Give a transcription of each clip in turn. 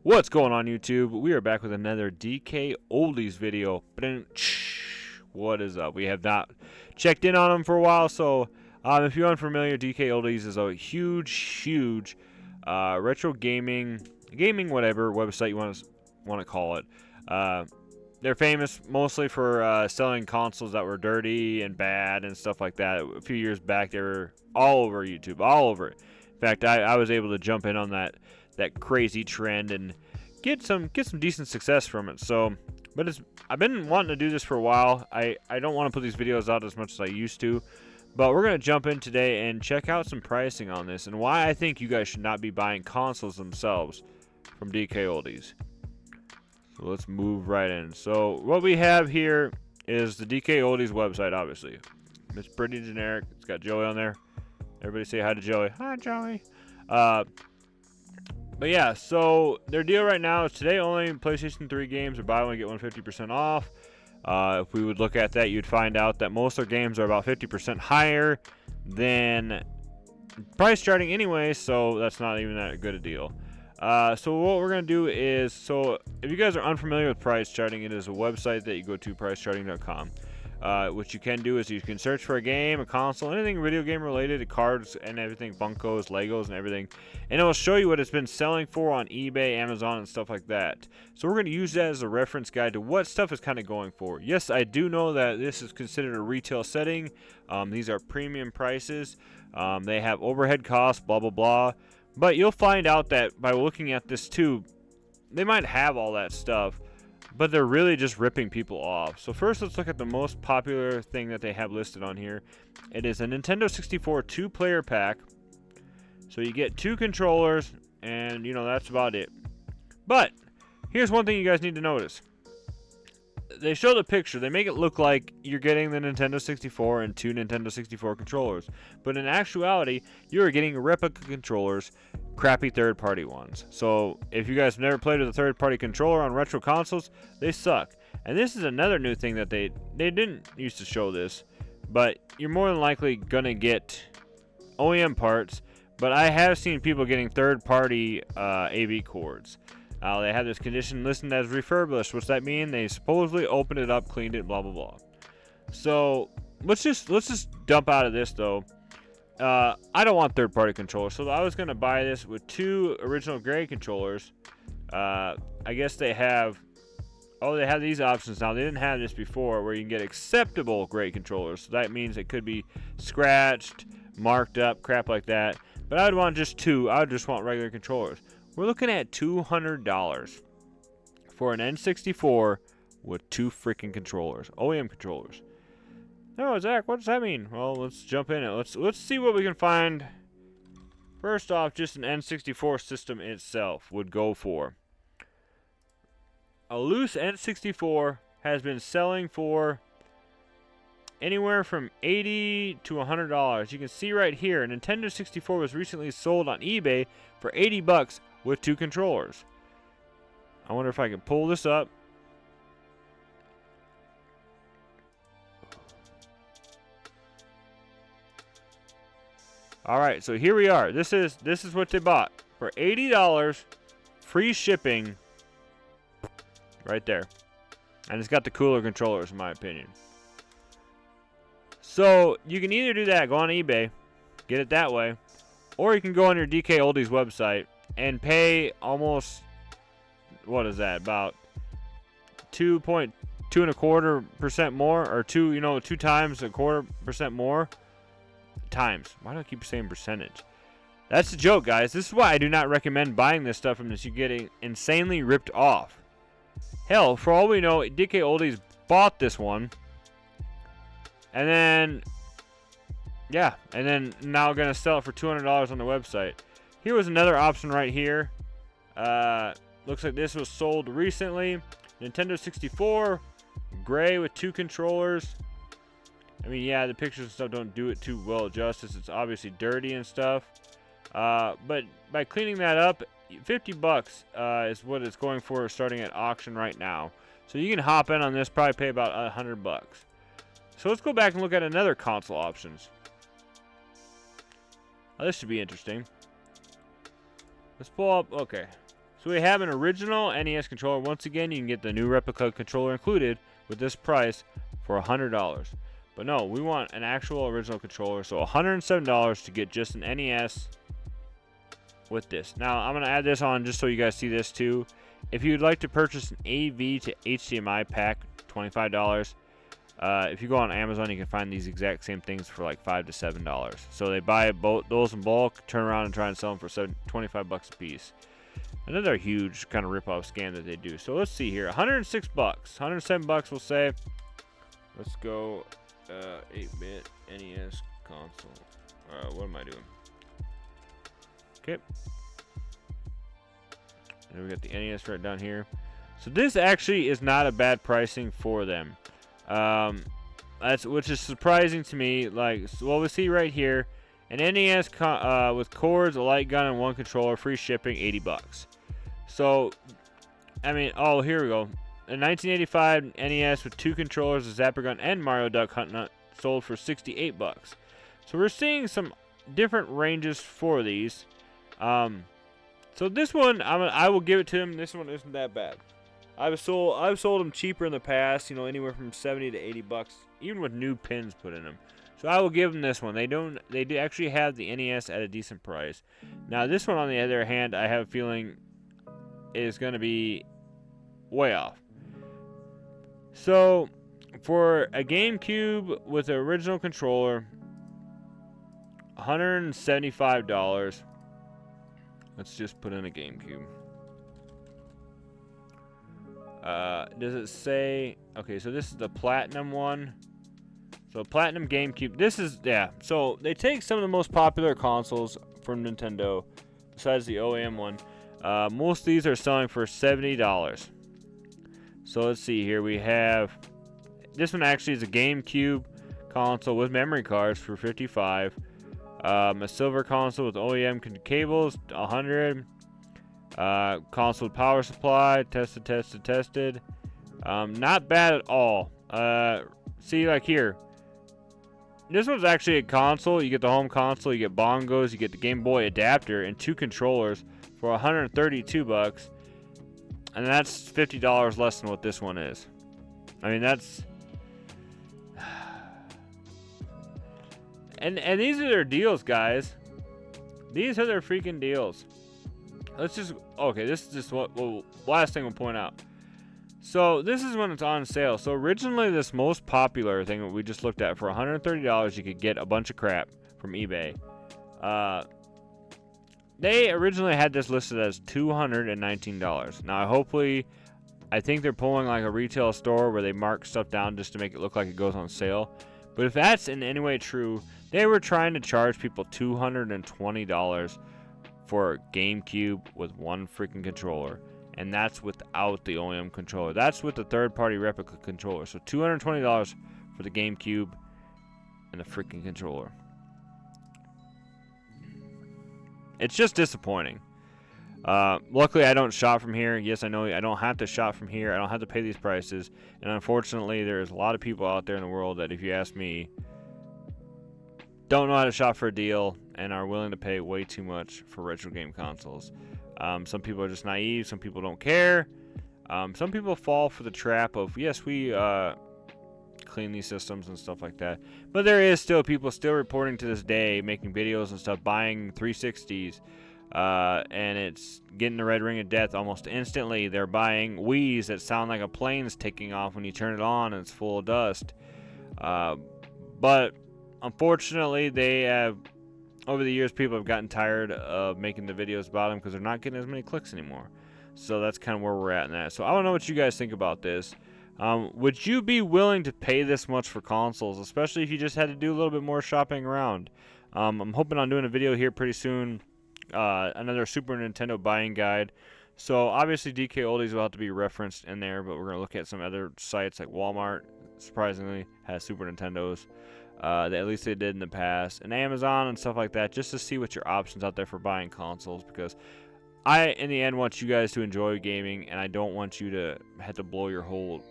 What's going on YouTube? We are back with another DK Oldies video. What is up? We have not checked in on them for a while, so if you're unfamiliar, DK Oldies is a huge retro gaming whatever website you want to call it. They're famous mostly for selling consoles that were dirty and bad and stuff like that. A few years back, they were all over YouTube, all over it. In fact, I was able to jump in on that crazy trend and get some decent success from it. So, but I've been wanting to do this for a while. I don't want to put these videos out as much as I used to, but we're gonna jump in today and check out some pricing on this and why I think you guys should not be buying consoles themselves from DK Oldies. So let's move right in. So what we have here is the DK Oldies website. Obviously, it's pretty generic. It's got Joey on there. Everybody say hi to Joey. Hi, Joey. But yeah, so their deal right now is today only PlayStation 3 games are buy one get one 50% off. If we would look at that, you'd find out that most of their games are about 50% higher than price charting anyway, so that's not even that good a deal. So what we're going to do is, so if you guys are unfamiliar with price charting, it is a website that you go to, pricecharting.com. What you can do is you can search for a game, a console, anything video game related, cards and everything, Funkos, Legos and everything, and it will show you what it's been selling for on eBay, Amazon and stuff like that. So we're going to use that as a reference guide to what stuff is kind of going for. Yes, I do know that this is considered a retail setting. These are premium prices. They have overhead costs, blah blah blah, but you'll find out that by looking at this too, they might have all that stuff, but they're really just ripping people off. So first, let's look at the most popular thing that they have listed on here. It is a Nintendo 64 two-player pack. So you get 2 controllers, and you know, that's about it. But here's one thing you guys need to notice. They show the picture. They make it look like you're getting the Nintendo 64 and 2 Nintendo 64 controllers. But in actuality, you're getting replica controllers, crappy third-party ones. So if you guys have never played with a third-party controller on retro consoles, they suck. And this is another new thing that they didn't used to show this, but you're more than likely gonna get OEM parts. But I have seen people getting third-party AV cords. They have this condition listed as refurbished. What's that mean? They supposedly opened it up, cleaned it, blah blah blah. So let's just dump out of this though. I don't want third-party controllers, so I was gonna buy this with 2 original gray controllers. I guess they have these options now. They didn't have this before, where you can get acceptable gray controllers. So that means it could be scratched, marked up, crap like that. But I would want just 2. I would just want regular controllers. We're looking at $200 for an N64 with 2 freaking controllers, OEM controllers. No, Zach, what does that mean? Well, let's jump in it. Let's see what we can find. First off, just an N64 system itself would go for. A loose N64 has been selling for anywhere from $80 to $100. You can see right here, a Nintendo 64 was recently sold on eBay for 80 bucks with 2 controllers. I wonder if I can pull this up. All right, so here we are. This is what they bought for $80, free shipping, right there, and it's got the cooler controllers in my opinion. So you can either do that, go on eBay, get it that way, or you can go on your DK Oldies website and pay almost, what is that, about 2.25% more, or 2 times a quarter% more. Times. Why do I keep saying percentage? That's the joke, guys. This is why I do not recommend buying this stuff from this. You're getting insanely ripped off. Hell, for all we know, DK Oldies bought this one, and then, yeah, and then now gonna sell it for $200 on the website. Here was another option right here. Looks like this was sold recently. Nintendo 64, gray with 2 controllers. I mean, yeah, the pictures and stuff don't do it too well justice. It's obviously dirty and stuff. But by cleaning that up, 50 bucks is what it's going for starting at auction right now. So you can hop in on this, probably pay about 100 bucks. So let's go back and look at another console options. This should be interesting. Let's pull up, okay. So we have an original NES controller. Once again, you can get the new replica controller included with this price for $100. But no, we want an actual original controller. So $107 to get just an NES with this. Now, I'm going to add this on just so you guys see this too. If you'd like to purchase an AV to HDMI pack, $25. If you go on Amazon, you can find these exact same things for like $5 to $7. So they buy both those in bulk, turn around and try and sell them for $25 a piece. Another huge kind of rip-off scam that they do. So let's see here, 106 bucks, 107 bucks, we'll say. Let's go 8-bit NES console. What am I doing? Okay. And we got the NES right down here. So this actually is not a bad pricing for them. Which is surprising to me. Like, so what we see right here, an NES with cords, a light gun, and one controller, free shipping, 80 bucks. So, I mean, oh, here we go. A 1985 NES with 2 controllers, a zapper gun, and Mario Duck Hunt Nut sold for 68 bucks. So we're seeing some different ranges for these. So this one, I will give it to him. This one isn't that bad. I've sold them cheaper in the past, you know, anywhere from 70 to 80 bucks, even with new pins put in them. So I will give them this one. They do actually have the NES at a decent price. Now this one, on the other hand, I have a feeling is going to be way off. So for a GameCube with the original controller, $175. Let's just put in a GameCube. Does it say? Okay, so this is the Platinum one. So Platinum GameCube. This is, yeah. So they take some of the most popular consoles from Nintendo, besides the OEM one. Most of these are selling for $70. So let's see here. We have this one actually is a GameCube console with memory cards for $55. A silver console with OEM cables, $100. Console with power supply, tested. Not bad at all. See, like here, this one's actually a console. You get the home console, you get bongos, you get the Game Boy adapter, and 2 controllers for 132 bucks, and that's $50 less than what this one is. I mean, that's and these are their deals, guys. These are their freaking deals. Let's just, okay, this is just what, well, last thing we'll point out. So this is when it's on sale. So originally this most popular thing that we just looked at, for $130 you could get a bunch of crap from eBay. They originally had this listed as $219. Now hopefully, I think they're pulling like a retail store where they mark stuff down just to make it look like it goes on sale. But if that's in any way true, they were trying to charge people $220 for a GameCube with one freaking controller, and that's without the OEM controller. That's with the third-party replica controller. So $220 for the GameCube and the freaking controller. It's just disappointing. Luckily, I don't shop from here. Yes, I know I don't have to shop from here. I don't have to pay these prices. And unfortunately, there's a lot of people out there in the world that, if you ask me, don't know how to shop for a deal and are willing to pay way too much for retro game consoles. Some people are just naive. Some people don't care. Some people fall for the trap of, yes, we clean these systems and stuff like that. But there is still people still reporting to this day, making videos and stuff, buying 360s. And it's getting the red ring of death almost instantly. They're buying Wiis that sound like a plane's taking off when you turn it on and it's full of dust. But unfortunately, they have, over the years, people have gotten tired of making the videos about them because they're not getting as many clicks anymore. So that's kind of where we're at in that. So I don't know what you guys think about this. Would you be willing to pay this much for consoles, especially if you just had to do a little bit more shopping around? I'm hoping on doing a video here pretty soon, another Super Nintendo buying guide. So obviously DK Oldies will have to be referenced in there, but we're going to look at some other sites like Walmart, surprisingly, has Super Nintendos. At least they did in the past, and Amazon and stuff like that, just to see what your options out there for buying consoles, because I, in the end, want you guys to enjoy gaming, and I don't want you to have to blow your whole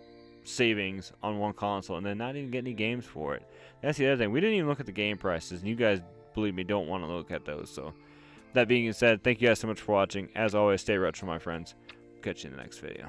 savings on one console and then not even get any games for it. That's the other thing. We didn't even look at the game prices, and you guys, believe me, don't want to look at those. So that being said, thank you guys so much for watching. As always, stay retro, my friends. Catch you in the next video.